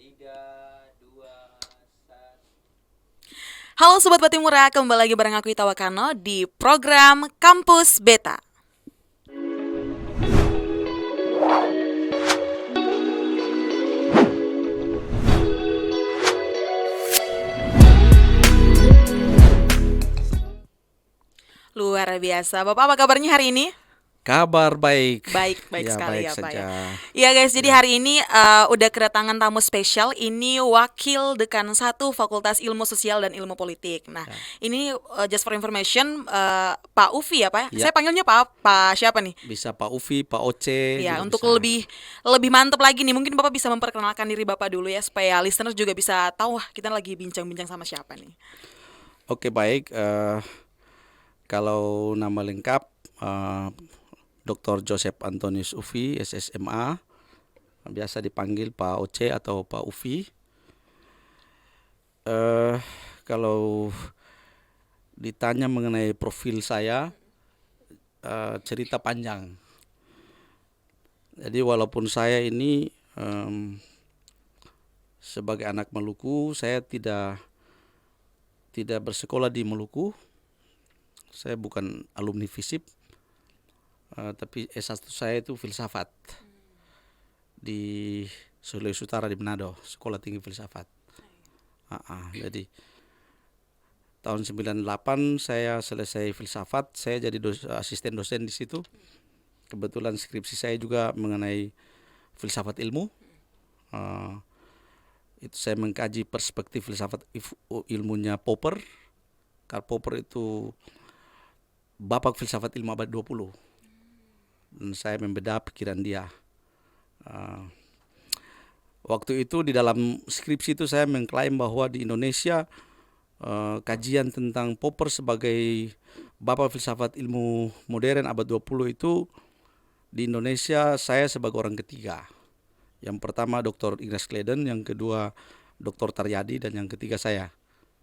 Tiga, dua, satu. Halo Sobat Batimura, kembali lagi bareng aku Ita Wakano di program Kampus Beta. Luar biasa, Bapak apa kabarnya hari ini? Kabar baik. Baik, baik Ya, sekali baik ya Pak ya. saja. Iya guys, jadi Ya. hari ini udah kedatangan tamu spesial. Ini Wakil Dekan 1 Fakultas Ilmu Sosial dan Ilmu Politik. Nah, Ya. ini just for information, Pak Ufi ya Pak. Ya, Saya panggilnya Pak siapa nih? bisa Pak Ufi, Pak Oce Ya, juga untuk bisa. lebih lebih mantep lagi nih, mungkin Bapak bisa memperkenalkan diri Bapak dulu ya, supaya listeners juga bisa tahu wah kita lagi bincang-bincang sama siapa nih. Oke, baik. Kalau nama lengkap eh, Dr. Joseph Antonius Ufi, SSMA, biasa dipanggil Pak Oce atau Pak Ufi. Eh, Kalau ditanya mengenai profil saya, cerita panjang. Jadi walaupun saya ini sebagai anak Maluku, saya tidak bersekolah di Maluku. Saya bukan alumni FISIP, tapi S1 saya itu filsafat di Sulawesi Utara di Manado, Sekolah Tinggi Filsafat. Jadi tahun 98 saya selesai filsafat, saya jadi asisten dosen di situ. Kebetulan skripsi saya juga mengenai filsafat ilmu. Uh, itu saya mengkaji perspektif filsafat ilmunya Popper. Karl Popper itu bapak filsafat ilmu abad 20. Dan saya membedah pikiran dia. Waktu itu di dalam skripsi itu saya mengklaim bahwa di Indonesia kajian tentang Popper sebagai bapak filsafat ilmu modern abad 20 itu di Indonesia saya sebagai orang ketiga. Yang pertama Dr. Ignas Kleden, yang kedua Dr. Taryadi, dan yang ketiga saya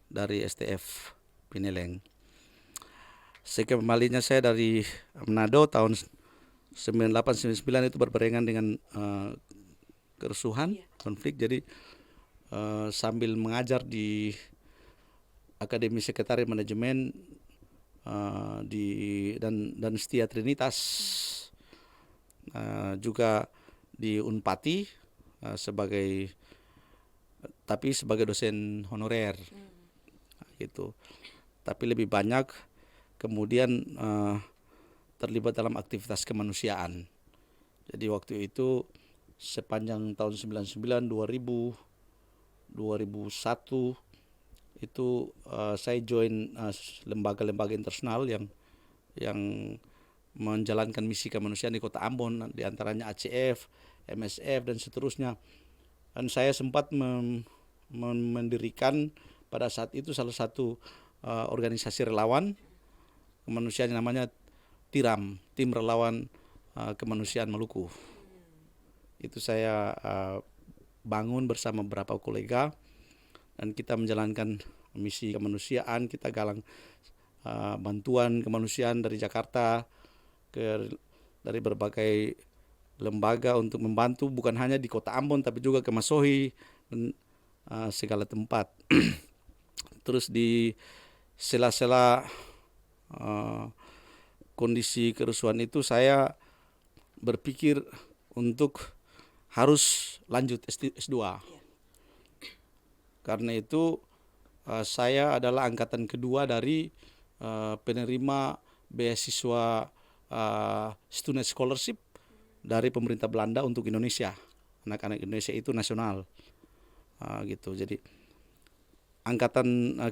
dari STF Pineleng. Sekembalinya saya dari Manado tahun 98-99 itu berbarengan dengan kerusuhan, konflik. Jadi sambil mengajar di Akademi Sekretariat Manajemen dan Setia Trinitas, juga di Unpati tapi sebagai dosen honorer gitu. Tapi lebih banyak kemudian terlibat dalam aktivitas kemanusiaan. Jadi waktu itu sepanjang tahun 99, 2000, 2001 itu saya join lembaga-lembaga internasional yang menjalankan misi kemanusiaan di Kota Ambon, di antaranya ACF, MSF dan seterusnya. Dan saya sempat mendirikan pada saat itu salah satu organisasi relawan kemanusiaan yang namanya TIRAM, Tim Relawan Kemanusiaan Maluku. Itu saya bangun bersama beberapa kolega dan kita menjalankan misi kemanusiaan. Kita galang bantuan kemanusiaan dari Jakarta dari berbagai lembaga untuk membantu bukan hanya di Kota Ambon tapi juga ke Masohi dan segala tempat. Terus di sela-sela kondisi kerusuhan itu saya berpikir untuk harus lanjut S2. Karena itu saya adalah angkatan kedua dari penerima beasiswa student scholarship dari pemerintah Belanda untuk Indonesia. Anak-anak Indonesia itu nasional gitu. Jadi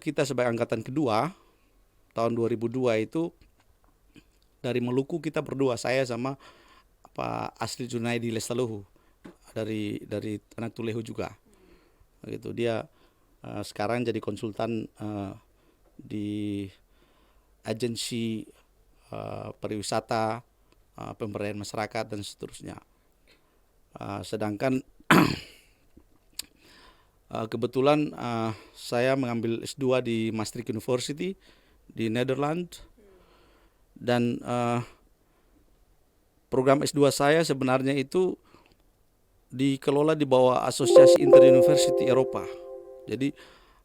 kita sebagai angkatan kedua tahun 2002 itu dari Maluku kita berdua, saya sama Pak Asli Junaidi Lestaluhu dari anak Tulehu juga gitu. Dia sekarang jadi konsultan di agensi pariwisata, pemberdayaan masyarakat dan seterusnya. Sedangkan kebetulan saya mengambil S2 di Maastricht University di Netherlands, dan program S2 saya sebenarnya itu dikelola di bawah Asosiasi Inter-University Eropa. Jadi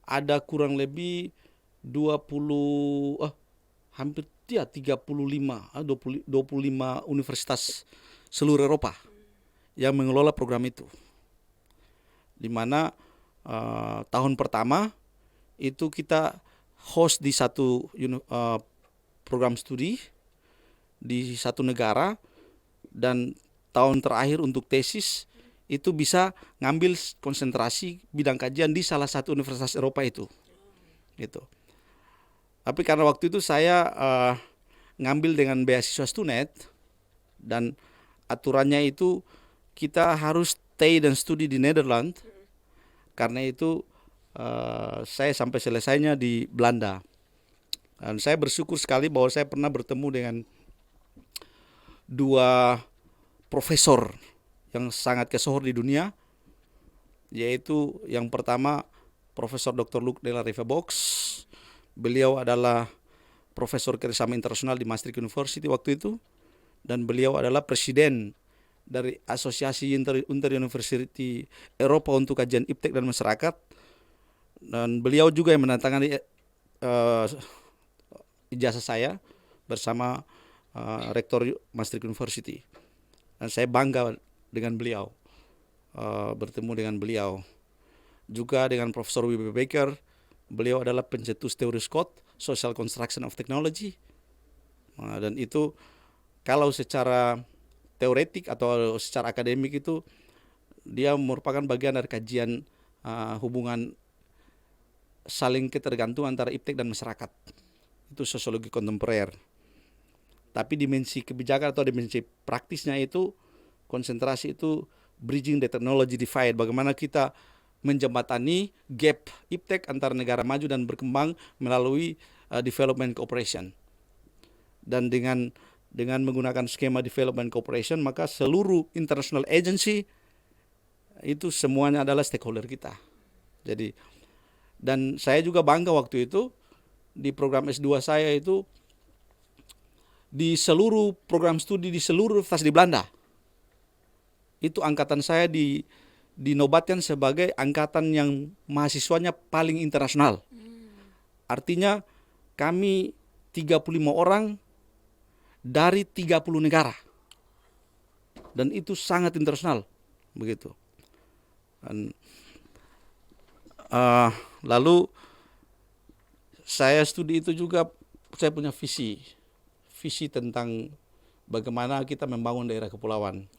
ada kurang lebih 20 hampir 35 25 universitas seluruh Eropa yang mengelola program itu. Di mana tahun pertama itu kita host di satu program studi di satu negara, dan tahun terakhir untuk tesis itu bisa ngambil konsentrasi bidang kajian di salah satu universitas Eropa itu. Gitu. Tapi karena waktu itu saya ngambil dengan beasiswa Stunet, dan aturannya itu kita harus stay dan studi di Nederland. Karena itu saya sampai selesainya di Belanda. Dan saya bersyukur sekali bahwa saya pernah bertemu dengan dua profesor yang sangat kesohor di dunia, yaitu yang pertama Profesor Dr. Luc de la Rive-Box. Beliau adalah Profesor Kerjasama Internasional di Maastricht University waktu itu, dan beliau adalah Presiden dari Asosiasi Inter-University Eropa untuk Kajian Iptek dan Masyarakat, dan beliau juga yang menandatangani ijazah saya bersama Rektor Maastricht University. Dan saya bangga dengan beliau, bertemu dengan beliau. Juga dengan Profesor W.B. Baker, beliau adalah pencetus teori Scott, Social Construction of Technology. Dan itu kalau secara teoretik atau secara akademik itu dia merupakan bagian dari kajian hubungan saling ketergantungan antara iptek dan masyarakat. Itu sosiologi kontemporer. Tapi dimensi kebijakan atau dimensi praktisnya itu konsentrasi itu bridging the technology divide. Bagaimana kita menjembatani gap iptek antara negara maju dan berkembang melalui development cooperation. Dan dengan menggunakan skema development cooperation, maka seluruh international agency itu semuanya adalah stakeholder kita. Jadi, dan saya juga bangga waktu itu di program S2 saya itu di seluruh program studi di seluruh universitas di Belanda. Itu angkatan saya dinobatkan sebagai angkatan yang mahasiswanya paling internasional. Artinya kami 35 orang dari 30 negara. Dan itu sangat internasional, begitu. Dan, lalu saya studi itu juga, saya punya visi tentang bagaimana kita membangun daerah kepulauan.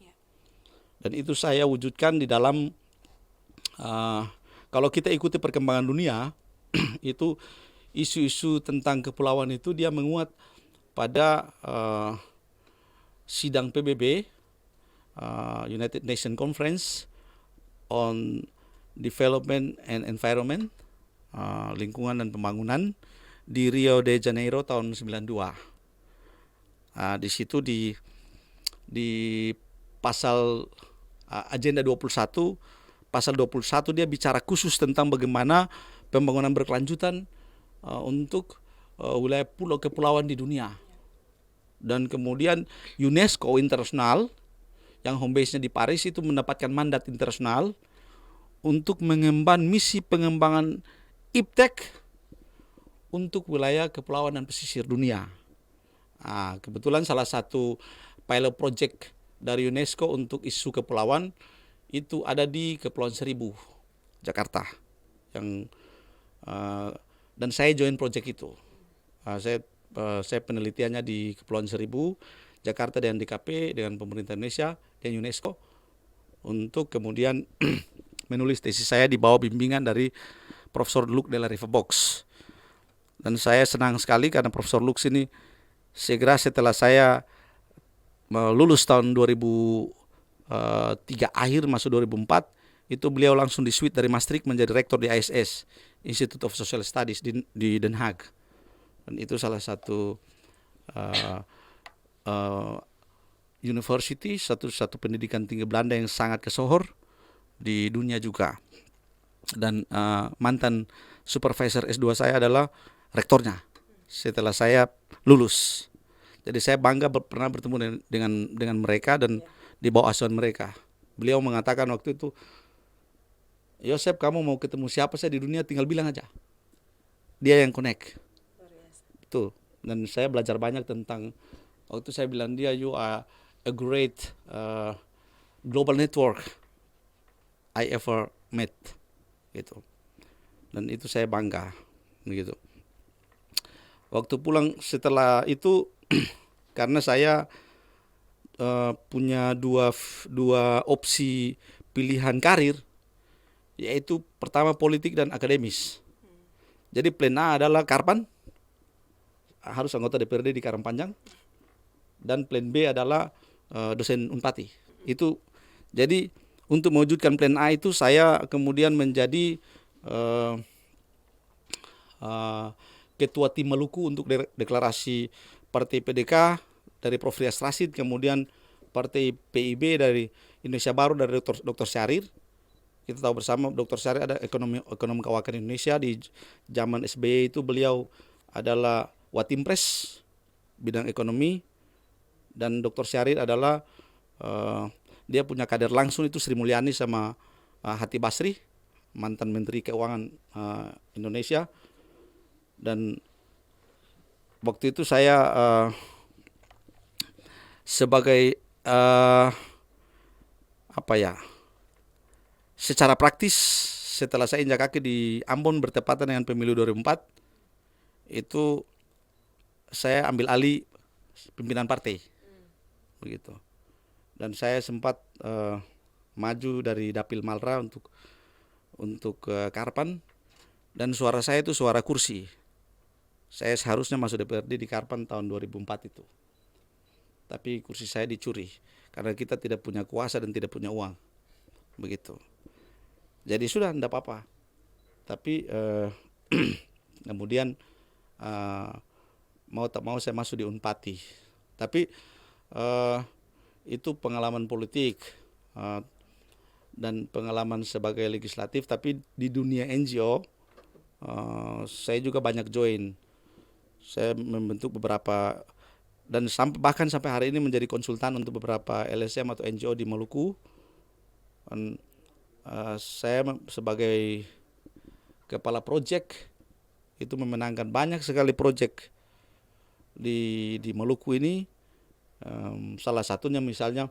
Dan itu saya wujudkan di dalam, kalau kita ikuti perkembangan dunia, itu isu-isu tentang kepulauan itu dia menguat pada sidang PBB, United Nations Conference on Development and Environment, lingkungan dan pembangunan, di Rio de Janeiro tahun 92. Di situ di pasal agenda 21, pasal 21 dia bicara khusus tentang bagaimana pembangunan berkelanjutan untuk wilayah pulau kepulauan di dunia. Dan kemudian UNESCO internasional yang home base-nya di Paris itu mendapatkan mandat internasional untuk mengemban misi pengembangan iptek untuk wilayah kepulauan dan pesisir dunia. Kebetulan salah satu pilot project dari UNESCO untuk isu kepulauan itu ada di Kepulauan Seribu, Jakarta. Dan saya join project itu. Saya penelitiannya di Kepulauan Seribu, Jakarta, dengan DKP, dengan pemerintah Indonesia dan UNESCO, untuk kemudian menulis tesis saya di bawah bimbingan dari Profesor Luc de la Rive-Box. Dan saya senang sekali karena Profesor Luc ini segera setelah saya lulus tahun 2003 akhir masuk 2004, itu beliau langsung di-switch dari Maastricht menjadi rektor di ISS, Institute of Social Studies di Den Haag. Dan itu salah satu university, satu pendidikan tinggi Belanda yang sangat kesohor di dunia juga. Dan mantan supervisor S2 saya adalah rektornya setelah saya lulus. Jadi saya bangga pernah bertemu dengan mereka dan di bawah asuhan mereka. Beliau mengatakan waktu itu, Yosep, kamu mau ketemu siapa saja di dunia tinggal bilang aja. Dia yang connect. Itu. Dan saya belajar banyak tentang, waktu saya bilang dia, you are a great global network I ever met. Gitu. Dan itu saya bangga. Begitu. Waktu pulang setelah itu, karena saya punya dua opsi pilihan karir, yaitu pertama politik dan akademis. Jadi plan A adalah Karpan, harus anggota DPRD di Karangpanjang, dan plan B adalah dosen Unpati. Itu jadi untuk mewujudkan plan A itu saya kemudian menjadi ketua tim Maluku untuk deklarasi Partai PDK dari Prof. Rias Rasid, kemudian Partai PIB dari Indonesia Baru dari Dr. Syahrir. Kita tahu bersama Dr. Syahrir ada ekonomi kawakan Indonesia. Di zaman SBY itu beliau adalah Watimpres bidang ekonomi, dan Dr. Syahrir adalah dia punya kader langsung itu Sri Mulyani sama Hati Basri, mantan Menteri Keuangan Indonesia. Dan waktu itu saya sebagai secara praktis setelah saya injak kaki di Ambon bertepatan dengan pemilu 2004, itu saya ambil alih pimpinan partai, begitu. Dan saya sempat maju dari Dapil Malra untuk Karpan, dan suara saya itu suara kursi. Saya seharusnya masuk DPRD di Karpan tahun 2004 itu. Tapi kursi saya dicuri karena kita tidak punya kuasa dan tidak punya uang. Begitu. Jadi sudah tidak apa-apa. Tapi kemudian mau tak mau saya masuk di Unpati. Tapi itu pengalaman politik dan pengalaman sebagai legislatif. Tapi di dunia NGO saya juga banyak join. Saya membentuk beberapa, dan bahkan sampai hari ini menjadi konsultan untuk beberapa LSM atau NGO di Maluku. Dan, saya sebagai kepala proyek itu memenangkan banyak sekali proyek di Maluku ini. Salah satunya misalnya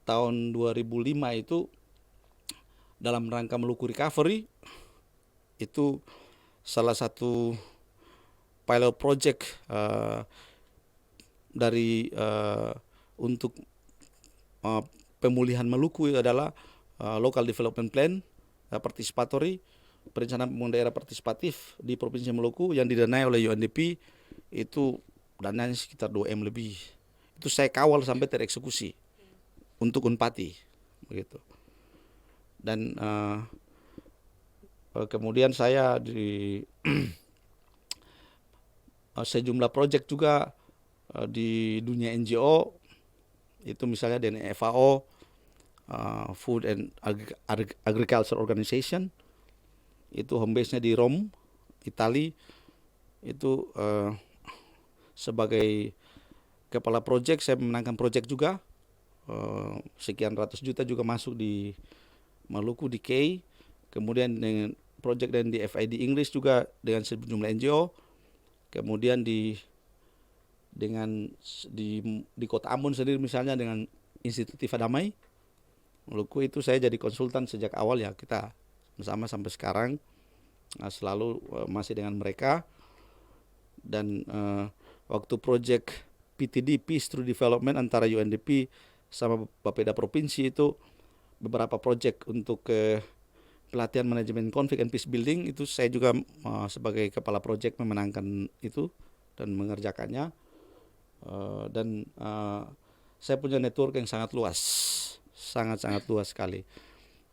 tahun 2005 itu dalam rangka Maluku Recovery, itu salah satu pilot project dari untuk pemulihan Maluku itu adalah Local Development Plan Participatory, perencanaan pembangunan daerah partisipatif di Provinsi Maluku yang didanai oleh UNDP. Itu dananya sekitar 2M lebih. Itu saya kawal sampai tereksekusi untuk Unpati, begitu. Dan kemudian saya di sejumlah proyek juga di dunia NGO, itu misalnya dengan FAO, Food and Agriculture Organization, itu home base-nya di Rome, Italia. Itu sebagai kepala proyek saya memenangkan proyek juga, sekian ratus juta juga masuk di Maluku di K. Kemudian dengan proyek dan di FID Inggris juga dengan sejumlah NGO. Kemudian di Kota Ambon sendiri misalnya dengan Institut Tifa Damai Maluku, itu saya jadi konsultan sejak awal ya, kita bersama sampai sekarang selalu masih dengan mereka. Dan waktu proyek PTD Peace Through Development antara UNDP sama Bapeda Provinsi, itu beberapa proyek untuk pelatihan manajemen konflik and peace building, itu saya juga sebagai kepala proyek memenangkan itu dan mengerjakannya. Dan saya punya network yang sangat luas, sangat luas sekali.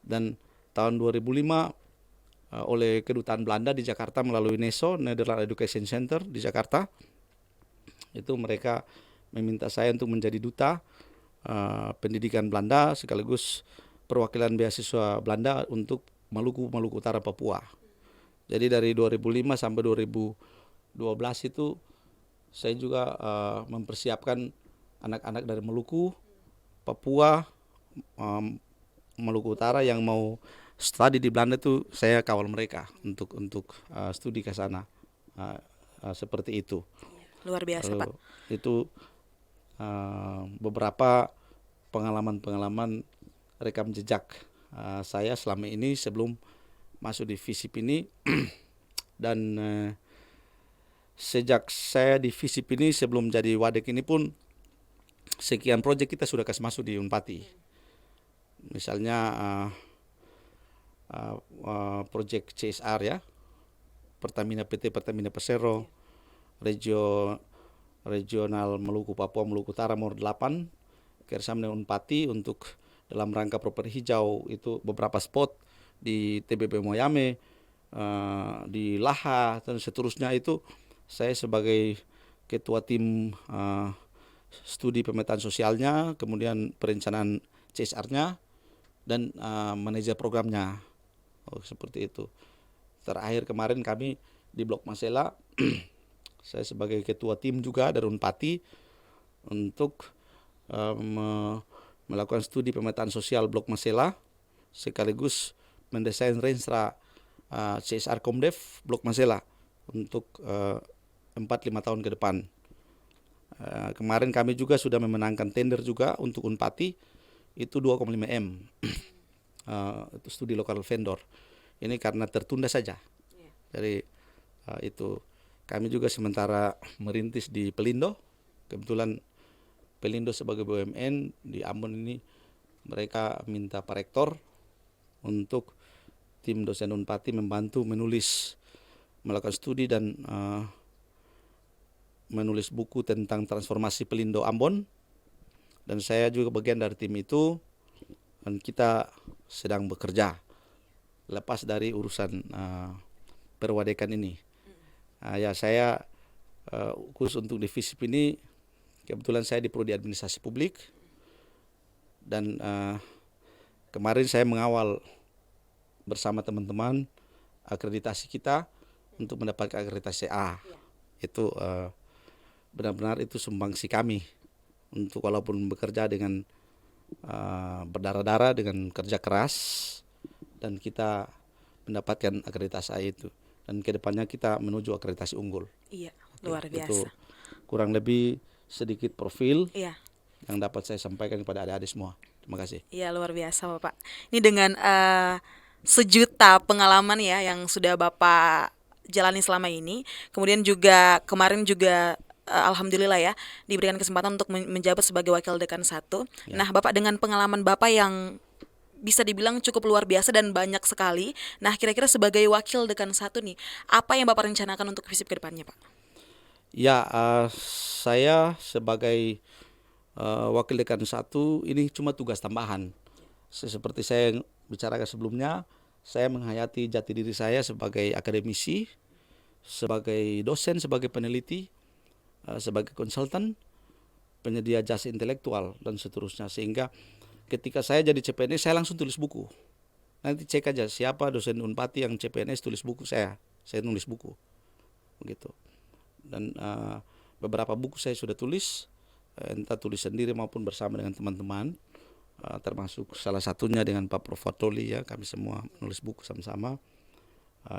Dan tahun 2005 oleh Kedutaan Belanda di Jakarta melalui NESO, Netherlands Education Center di Jakarta, itu mereka meminta saya untuk menjadi duta pendidikan Belanda sekaligus perwakilan beasiswa Belanda untuk Maluku Utara, Papua. Jadi dari 2005 sampai 2012 itu saya juga mempersiapkan anak-anak dari Maluku, Papua, um, Maluku Utara yang mau studi di Belanda itu saya kawal mereka untuk studi ke sana. Uh, Seperti itu. Luar biasa, Pak. Itu beberapa pengalaman-pengalaman rekam jejak saya selama ini sebelum masuk di FISIP ini. Dan sejak saya di FISIP ini sebelum jadi Wadek ini pun sekian proyek kita sudah kasih masuk di Unpati. Misalnya proyek CSR ya, PT Pertamina Persero, Regional Maluku Papua Maluku Utara nomor 8 kerjasama dengan Unpati untuk dalam rangka properti hijau itu beberapa spot di TBP Moyame, di Laha dan seterusnya. Itu saya sebagai ketua tim studi pemetaan sosialnya, kemudian perencanaan CSR-nya dan manajer programnya. Seperti itu. Terakhir kemarin kami di Blok Masela saya sebagai ketua tim juga dari Unpati untuk melakukan studi pemetaan sosial Blok Masela sekaligus mendesain renstra CSR Komdev Blok Masela untuk 4-5 tahun ke depan. Kemarin kami juga sudah memenangkan tender juga untuk Unpati itu 2,5 M. Itu studi lokal vendor. Ini karena tertunda saja. Jadi itu kami juga sementara merintis di Pelindo. Kebetulan Pelindo sebagai BUMN di Ambon ini mereka minta Pak Rektor untuk tim dosen Unpati membantu melakukan studi dan menulis buku tentang transformasi Pelindo Ambon. Dan saya juga bagian dari tim itu dan kita sedang bekerja lepas dari urusan perwadekan ini. Ya saya khusus untuk di FISIP ini kebetulan saya di Prodi Administrasi Publik dan kemarin saya mengawal bersama teman-teman akreditasi kita untuk mendapatkan akreditasi A. Itu benar-benar itu sumbangsi kami untuk walaupun bekerja dengan berdarah-darah dengan kerja keras dan kita mendapatkan akreditasi A itu dan kedepannya kita menuju akreditasi unggul. Iya, luar biasa. Itu kurang lebih sedikit profil Iya. yang dapat saya sampaikan kepada adik-adik semua. Terima kasih. Iya, luar biasa Bapak. Ini dengan sejuta pengalaman ya yang sudah Bapak jalani selama ini. Kemudian juga kemarin juga alhamdulillah ya diberikan kesempatan untuk menjabat sebagai Wakil Dekan 1. Ya. Nah, Bapak dengan pengalaman Bapak yang bisa dibilang cukup luar biasa dan banyak sekali. Nah, kira-kira sebagai Wakil Dekan 1 nih, apa yang Bapak rencanakan untuk FISIP ke depannya, Pak? Ya, saya sebagai Wakil Dekan 1 ini cuma tugas tambahan. Seperti saya bicarakan sebelumnya, saya menghayati jati diri saya sebagai akademisi, sebagai dosen, sebagai peneliti, sebagai konsultan, penyedia jasa intelektual dan seterusnya. Sehingga ketika saya jadi CPNS saya langsung tulis buku. Nanti cek aja siapa dosen Unpati yang CPNS tulis buku, saya nulis buku. Begitu. Dan beberapa buku saya sudah tulis, entah tulis sendiri maupun bersama dengan teman-teman, termasuk salah satunya dengan Pak Prof. Fatoli ya, kami semua menulis buku sama-sama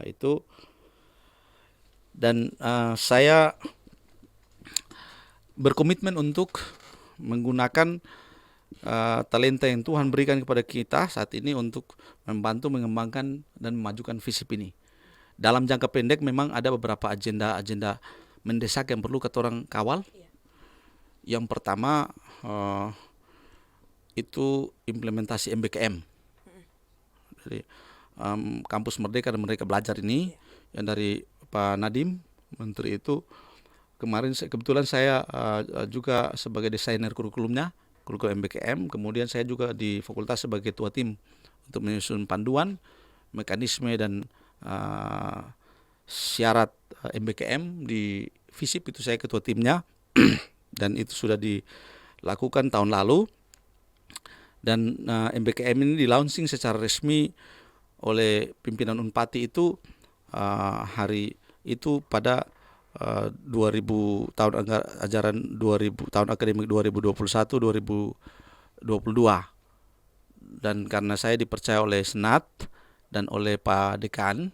itu. Dan saya berkomitmen untuk menggunakan talenta yang Tuhan berikan kepada kita saat ini untuk membantu mengembangkan dan memajukan FISIP ini. Dalam jangka pendek memang ada beberapa agenda mendesak yang perlu kita orang kawal. Yang pertama itu implementasi MBKM. Jadi Kampus Merdeka dan Merdeka Belajar ini yang dari Pak Nadiem Menteri itu kemarin kebetulan saya juga sebagai desainer kurikulum MBKM. Kemudian saya juga di fakultas sebagai ketua tim untuk menyusun panduan, mekanisme dan syarat MBKM di FISIP itu saya ketua timnya dan itu sudah dilakukan tahun lalu. Dan MBKM ini di-launching secara resmi oleh pimpinan Unpati itu hari itu pada 2000 tahun ajaran 2000 tahun akademik 2021-2022. dan karena saya dipercaya oleh Senat dan oleh Pak Dekan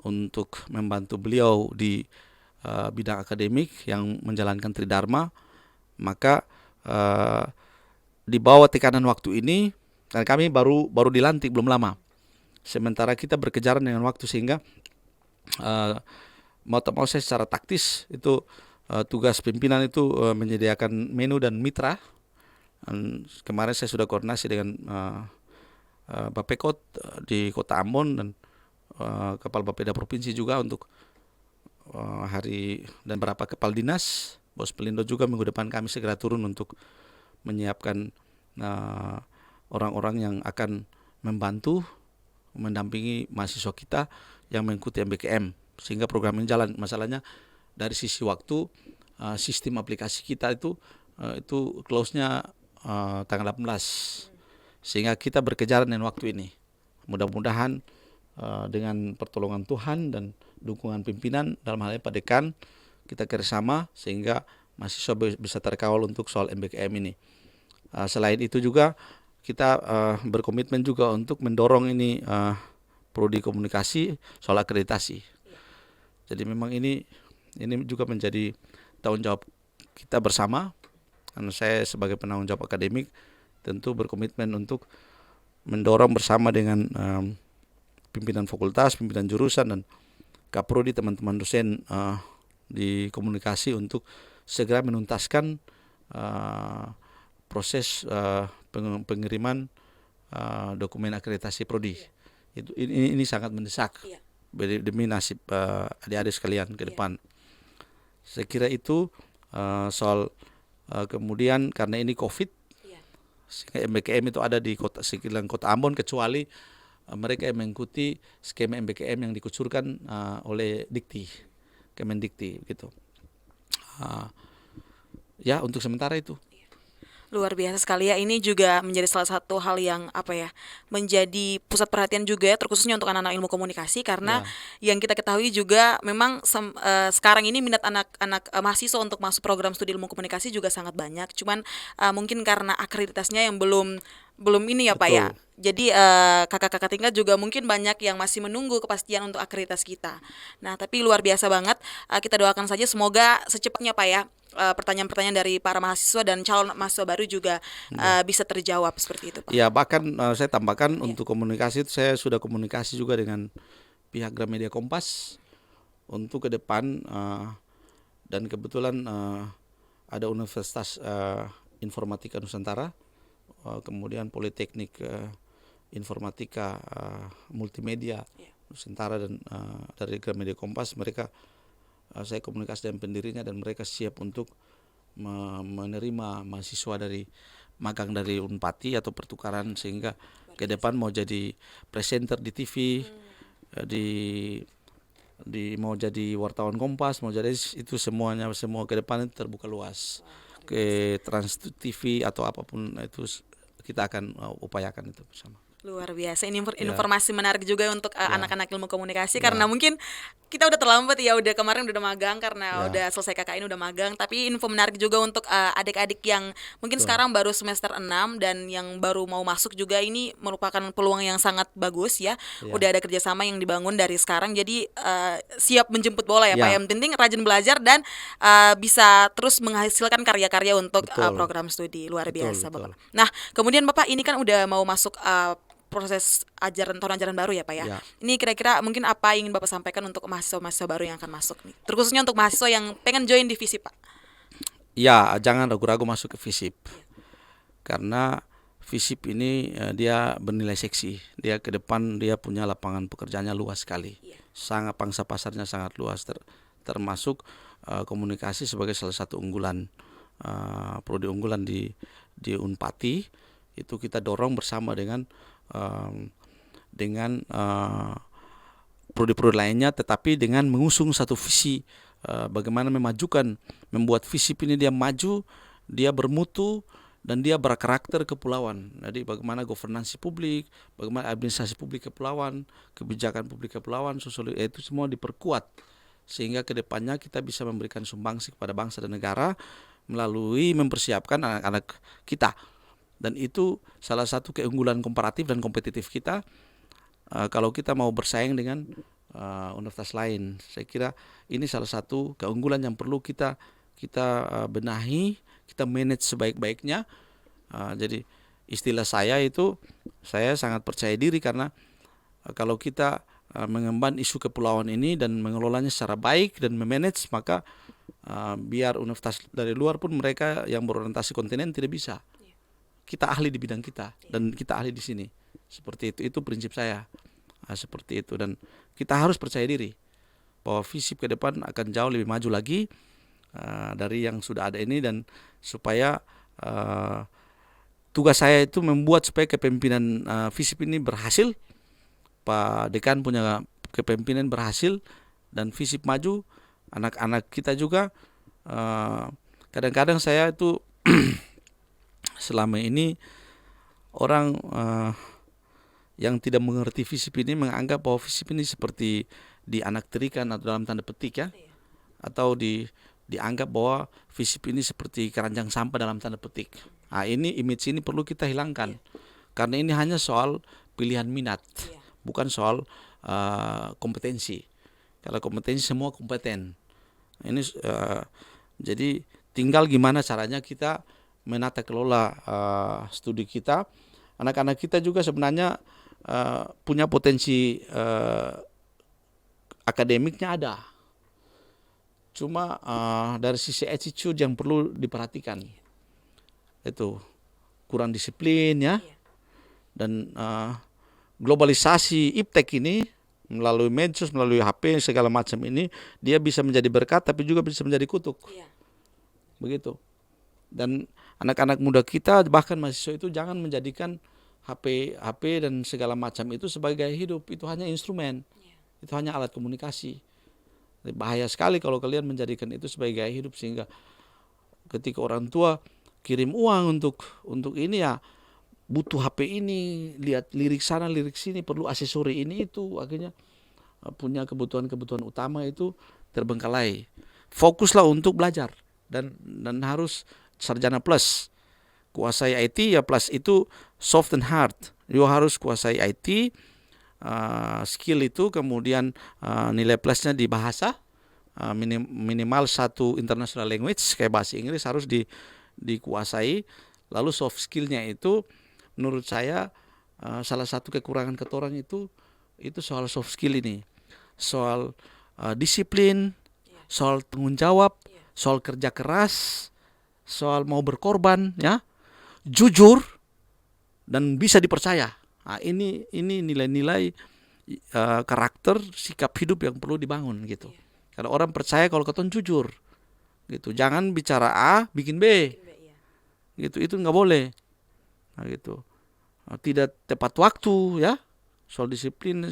untuk membantu beliau di bidang akademik yang menjalankan Tridharma, maka di bawah tekanan waktu ini, dan kami baru dilantik belum lama, sementara kita berkejaran dengan waktu, sehingga mau tak mau saya secara taktis itu tugas pimpinan itu menyediakan menu dan mitra. Dan kemarin saya sudah koordinasi dengan Bapekot di Kota Ambon dan Kepala Bapeda Provinsi juga untuk hari, dan beberapa kepala dinas. Bos Pelindo juga minggu depan kami segera turun untuk menyiapkan orang-orang yang akan membantu mendampingi mahasiswa kita yang mengikuti MBKM sehingga program ini jalan. Masalahnya dari sisi waktu, sistem aplikasi kita itu close-nya tanggal 18, sehingga kita berkejaran dengan waktu ini. Mudah-mudahan dengan pertolongan Tuhan dan dukungan pimpinan, dalam hal ini Pak Dekan, kita kerjasama sehingga mahasiswa bisa terkawal untuk soal MBKM ini. Selain itu juga kita berkomitmen juga untuk mendorong ini prodi komunikasi soal akreditasi. Jadi memang ini juga menjadi tanggung jawab kita bersama, karena saya sebagai penanggung jawab akademik tentu berkomitmen untuk mendorong bersama dengan pimpinan fakultas, pimpinan jurusan, dan Kaprodi, teman-teman dosen di komunikasi untuk segera menuntaskan proses pengiriman dokumen akreditasi prodi. Ini sangat mendesak demi nasib adik-adik sekalian ke depan. Saya kira itu soal kemudian karena ini COVID, sehingga MBKM itu ada di sekitar Kota Ambon, kecuali mereka yang mengikuti skema MBKM yang dikucurkan oleh Dikti, Kemendikti gitu. Ya, untuk sementara itu. Luar biasa sekali ya, ini juga menjadi salah satu hal yang menjadi pusat perhatian juga ya, terkhususnya untuk anak-anak ilmu komunikasi, karena yang kita ketahui juga memang sekarang ini minat anak-anak mahasiswa untuk masuk program studi ilmu komunikasi juga sangat banyak, cuman mungkin karena akreditasnya yang belum ini ya Pak ya. Jadi kakak-kakak tingkat juga mungkin banyak yang masih menunggu kepastian untuk akreditas kita. Nah, tapi luar biasa banget, kita doakan saja semoga secepatnya Pak ya, pertanyaan-pertanyaan dari para mahasiswa dan calon mahasiswa baru juga bisa terjawab seperti itu Pak. Ya, bahkan saya tambahkan untuk komunikasi itu saya sudah komunikasi juga dengan pihak Gramedia Kompas untuk ke depan, dan kebetulan ada Universitas Informatika Nusantara, kemudian Politeknik Informatika Multimedia Nusantara, dan dari Gramedia Kompas, mereka saya komunikasi dengan pendirinya dan mereka siap untuk menerima mahasiswa dari magang dari Unpati atau pertukaran, sehingga ke depan mau jadi presenter di TV, mau jadi wartawan Kompas, mau jadi itu semua ke depan itu terbuka luas. Ke Trans TV atau apapun itu kita akan upayakan itu bersama. Luar biasa, ini informasi menarik juga untuk anak-anak ilmu komunikasi, karena mungkin kita udah terlambat ya, udah kemarin udah magang karena udah selesai KKN udah magang, tapi info menarik juga untuk adik-adik yang mungkin sekarang baru semester 6 dan yang baru mau masuk juga, ini merupakan peluang yang sangat bagus ya. Udah ada kerjasama yang dibangun dari sekarang, jadi siap menjemput bola ya Pak. Yang penting rajin belajar dan bisa terus menghasilkan karya-karya untuk program studi. Luar biasa Bapak. Nah, kemudian Bapak ini kan udah mau masuk proses tahun ajaran baru ya Pak ya. Ini kira-kira mungkin apa yang ingin Bapak sampaikan untuk mahasiswa-mahasiswa baru yang akan masuk nih, terkhususnya untuk mahasiswa yang pengen join di FISIP Pak? Ya, jangan ragu-ragu masuk ke FISIP, karena FISIP ini dia bernilai seksi, dia ke depan dia punya lapangan pekerjaannya luas sekali, sangat pangsa pasarnya sangat luas, termasuk komunikasi sebagai salah satu unggulan, prodi unggulan di Unpati, itu kita dorong bersama dengan prodi-prodi lainnya, tetapi dengan mengusung satu visi bagaimana membuat FISIP ini dia maju, dia bermutu, dan dia berkarakter kepulauan. Jadi bagaimana governansi publik, bagaimana administrasi publik kepulauan, kebijakan publik kepulauan, itu semua diperkuat, sehingga kedepannya kita bisa memberikan sumbangsi kepada bangsa dan negara melalui mempersiapkan anak-anak kita Dan itu salah satu keunggulan komparatif dan kompetitif kita kalau kita mau bersaing dengan universitas lain. Saya kira ini salah satu keunggulan yang perlu kita benahi, kita manage sebaik-baiknya. Jadi istilah saya itu, saya sangat percaya diri karena kalau kita mengemban isu kepulauan ini dan mengelolanya secara baik dan memanage, maka biar universitas dari luar pun mereka yang berorientasi kontinen tidak bisa. Kita ahli di bidang kita dan kita ahli di sini. Seperti itu prinsip saya. Seperti itu, dan kita harus percaya diri bahwa FISIP ke depan akan jauh lebih maju lagi dari yang sudah ada ini, dan supaya tugas saya itu membuat supaya kepemimpinan FISIP ini berhasil, Pak Dekan punya kepemimpinan berhasil, dan FISIP maju, anak-anak kita juga. Kadang-kadang saya itu selama ini orang yang tidak mengerti FISIP ini menganggap bahwa FISIP ini seperti dianakterikan atau dalam tanda petik ya, atau dianggap bahwa FISIP ini seperti keranjang sampah dalam tanda petik. Ini image ini perlu kita hilangkan, karena ini hanya soal pilihan minat, bukan soal kompetensi. Kalau kompetensi semua kompeten. Ini jadi tinggal gimana caranya kita menata kelola studi kita. Anak-anak kita juga sebenarnya punya potensi akademiknya ada. Cuma dari sisi attitude yang perlu diperhatikan. Itu kurang disiplin ya. Dan globalisasi iptek ini melalui medsos, melalui HP segala macam ini, dia bisa menjadi berkat tapi juga bisa menjadi kutuk. Begitu. Dan anak-anak muda kita, bahkan mahasiswa itu, jangan menjadikan HP dan segala macam itu sebagai gaya hidup. Itu hanya instrumen, itu hanya alat komunikasi. Bahaya sekali kalau kalian menjadikan itu sebagai gaya hidup, sehingga ketika orang tua kirim uang untuk ini ya, butuh HP ini, lihat lirik sana lirik sini, perlu aksesori ini itu, akhirnya punya kebutuhan utama itu terbengkalai. Fokuslah untuk belajar dan harus sarjana plus, kuasai IT ya, plus itu soft and hard. You harus kuasai IT, skill itu, kemudian nilai plusnya di bahasa, minimal 1 international language kayak bahasa Inggris harus dikuasai. Lalu soft skillnya itu menurut saya salah satu kekurangan ketorang itu soal soft skill ini, soal disiplin, soal tanggung jawab, soal kerja keras, soal mau berkorban ya, jujur dan bisa dipercaya. Ini nilai-nilai karakter, sikap hidup yang perlu dibangun gitu. Karena orang percaya kalau keton jujur gitu, jangan bicara A bikin B, gitu, itu nggak boleh. Gitu, tidak tepat waktu ya, soal disiplin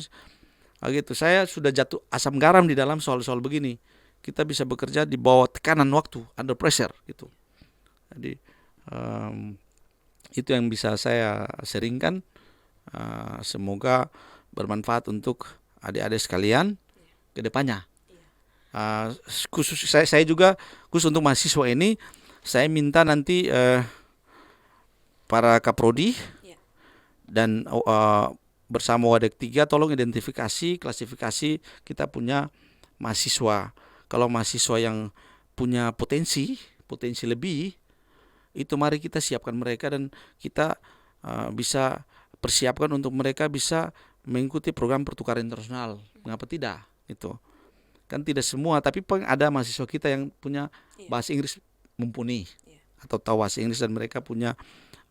gitu. Saya sudah jatuh asam garam di dalam soal-soal begini. Kita bisa bekerja di bawah tekanan waktu, under pressure gitu. Jadi itu yang bisa saya sharingkan. Semoga bermanfaat untuk adik-adik sekalian ke depannya. Khusus saya juga khusus untuk mahasiswa ini, saya minta nanti para kaprodi dan bersama Wadek 3 tolong identifikasi, klasifikasi kita punya mahasiswa. Kalau mahasiswa yang punya potensi lebih, itu mari kita siapkan mereka dan kita bisa persiapkan untuk mereka bisa mengikuti program pertukaran internasional. Mengapa tidak? Itu kan tidak semua, tapi ada mahasiswa kita yang punya bahasa Inggris mumpuni atau tahu bahasa Inggris, dan mereka punya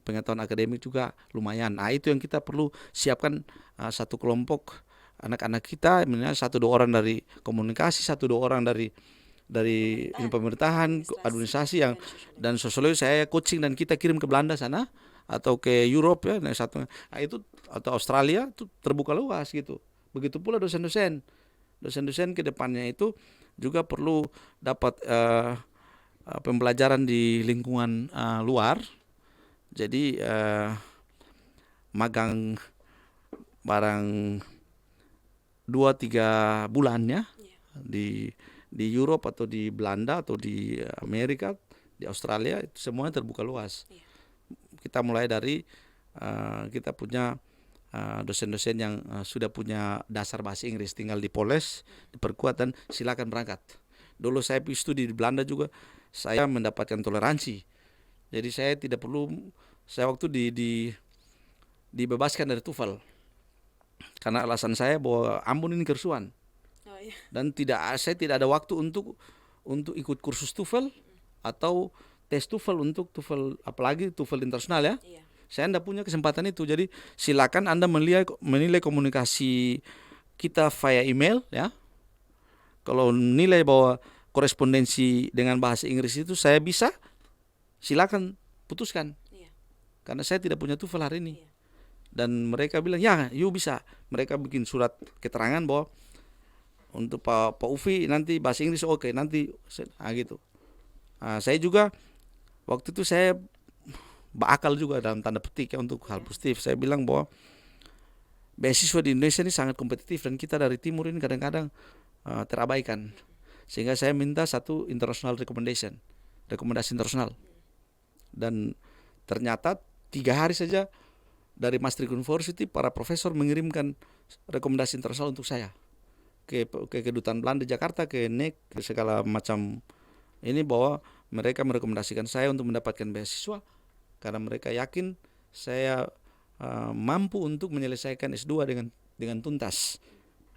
pengetahuan akademik juga lumayan. Itu yang kita perlu siapkan, satu kelompok anak-anak kita, misalnya 1-2 orang dari komunikasi, 1-2 orang dari pemerintahan, administrasi yang dan sosiologi. Saya coaching dan kita kirim ke Belanda sana atau ke Europe ya, itu atau Australia itu terbuka luas gitu. Begitu pula dosen-dosen ke depannya itu juga perlu dapat pembelajaran di lingkungan luar. Jadi magang barang 2-3 bulan ya, di Europe atau di Belanda atau di Amerika, di Australia, itu semuanya terbuka luas. Kita mulai dari kita punya dosen-dosen yang sudah punya dasar bahasa Inggris, tinggal dipoles, diperkuat dan silakan berangkat. Dulu saya pergi studi di Belanda juga, saya mendapatkan toleransi. Jadi saya tidak perlu, saya waktu dibebaskan dari TOEFL karena alasan saya bahwa Ambon ini kerusuhan. Oh, iya. Dan saya tidak ada waktu untuk ikut kursus TOEFL atau tes TOEFL untuk TOEFL, apalagi TOEFL internasional ya. Iya. Saya tidak punya kesempatan itu. Jadi silakan Anda menilai komunikasi kita via email ya. Kalau nilai bahwa korespondensi dengan bahasa Inggris itu saya bisa, silakan putuskan. Iya. Karena saya tidak punya TOEFL hari ini. Iya. Dan mereka bilang, ya, you bisa. Mereka bikin surat keterangan bahwa untuk Pak Ufi nanti bahasa Inggris oke, nanti gitu. Saya juga waktu itu saya berakal juga dalam tanda petik ya untuk hal positif. Saya bilang bahwa beasiswa di Indonesia ini sangat kompetitif dan kita dari timur ini kadang-kadang terabaikan. Sehingga saya minta satu international rekomendasi internasional. Dan ternyata 3 hari saja dari Maastricht University para profesor mengirimkan rekomendasi internasional untuk saya ke kedutaan Belanda di Jakarta, ke NEC, ke segala macam ini, bahwa mereka merekomendasikan saya untuk mendapatkan beasiswa karena mereka yakin saya mampu untuk menyelesaikan S2 dengan tuntas.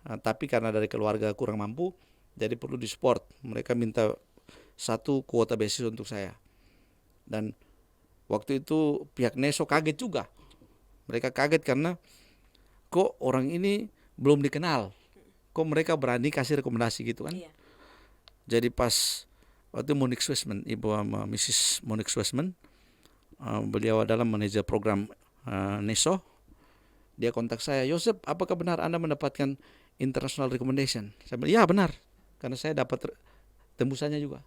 Tapi karena dari keluarga kurang mampu, jadi perlu disupport. Mereka minta 1 kuota beasiswa untuk saya. Dan waktu itu pihak NESO kaget juga. Mereka kaget karena kok orang ini belum dikenal. Kok mereka berani kasih rekomendasi gitu kan. Iya. Jadi pas waktu Monique Swesman, Ibu Mrs. Monique Swesman, beliau adalah manajer program NESO. Dia kontak saya, Yosep, apakah benar Anda mendapatkan international recommendation? Saya bilang, ya benar, karena saya dapat tembusannya juga.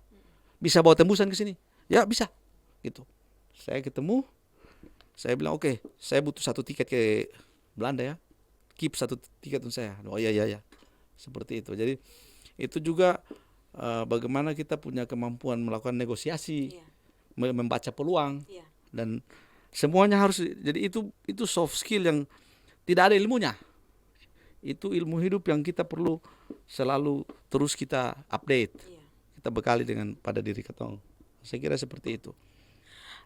Bisa bawa tembusan ke sini? Ya bisa, gitu. Saya ketemu, saya bilang oke, saya butuh 1 tiket ke Belanda ya, keep 1 tiket untuk saya. Oh iya, seperti itu. Jadi itu juga bagaimana kita punya kemampuan melakukan negosiasi, membaca peluang. Dan semuanya harus, jadi itu soft skill yang tidak ada ilmunya. Itu ilmu hidup yang kita perlu selalu terus kita update. Kita bekali pada diri kita. Saya kira seperti itu.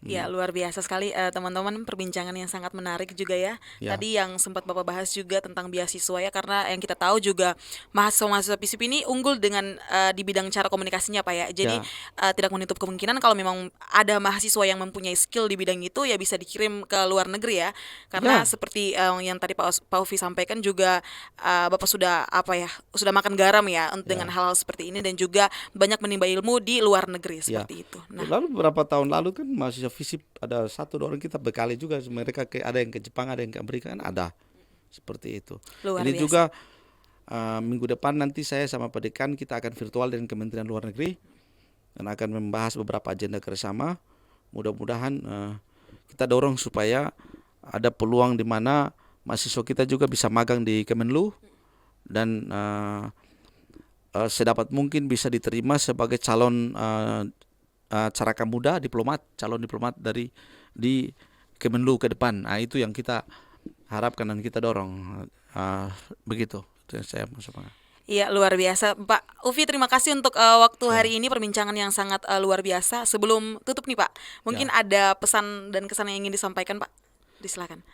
Ya, luar biasa sekali teman-teman, perbincangan yang sangat menarik juga ya. Ya. Tadi yang sempat Bapak bahas juga tentang beasiswa ya, karena yang kita tahu juga mahasiswa-mahasiswa FISIP ini unggul dengan di bidang cara komunikasinya Pak ya. Jadi tidak menutup kemungkinan kalau memang ada mahasiswa yang mempunyai skill di bidang itu ya bisa dikirim ke luar negeri ya. Karena seperti yang tadi Pak Ufi sampaikan juga, Bapak sudah sudah makan garam ya dengan hal-hal seperti ini, dan juga banyak menimba ilmu di luar negeri seperti itu. Nah, lalu beberapa tahun lalu kan mahasiswa FISIP ada 1-2 orang kita bekali juga, mereka ada yang ke Jepang, ada yang ke Amerika, kan ada seperti itu. Luar Ini biasa. juga minggu depan nanti saya sama Pak Dekan kita akan virtual dengan Kementerian Luar Negeri dan akan membahas beberapa agenda kerjasama. Mudah-mudahan kita dorong supaya ada peluang di mana mahasiswa kita juga bisa magang di Kemenlu dan sedapat mungkin bisa diterima sebagai calon caraka muda calon diplomat di Kemenlu ke depan. Itu yang kita harapkan dan kita dorong. Begitu. Itu yang saya maksudkan. Iya, luar biasa Pak Ufi, terima kasih untuk waktu hari ini, perbincangan yang sangat luar biasa. Sebelum tutup nih Pak, mungkin ada pesan dan kesan yang ingin disampaikan Pak, disilakan.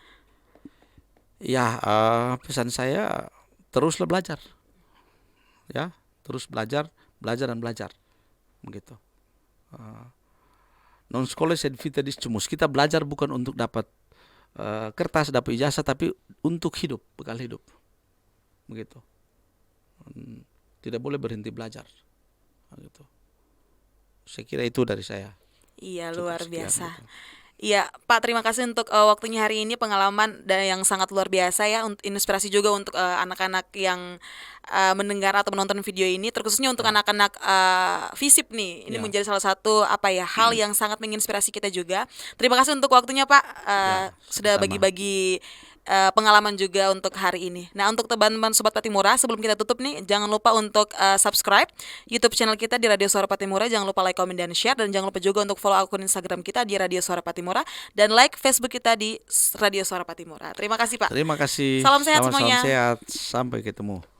Ya, pesan saya teruslah belajar. Ya, terus belajar dan belajar. Begitu. Non sekolah sed vita discumus. Kita belajar bukan untuk dapat kertas, dapat ijazah, tapi untuk hidup, bekal hidup. Begitu. Tidak boleh berhenti belajar. Begitu. Saya kira itu dari saya. Iya, Cukup luar sekian, biasa. gitu. Iya, Pak, terima kasih untuk waktunya hari ini, pengalaman dan yang sangat luar biasa ya, inspirasi juga untuk anak-anak yang mendengar atau menonton video ini, terkhususnya untuk anak-anak FISIP nih. Ini menjadi salah satu hal yang sangat menginspirasi kita juga. Terima kasih untuk waktunya Pak, sudah sama. bagi-bagi pengalaman juga untuk hari ini. Nah, untuk teman-teman Sobat Patimura, sebelum kita tutup nih, jangan lupa untuk subscribe YouTube channel kita di Radio Suara Patimura. Jangan lupa like, komen, dan share. Dan jangan lupa juga untuk follow akun Instagram kita di Radio Suara Patimura. Dan like Facebook kita di Radio Suara Patimura. Terima kasih Pak. Terima kasih. Salam sehat Sama-sama, semuanya. sehat. Sampai ketemu.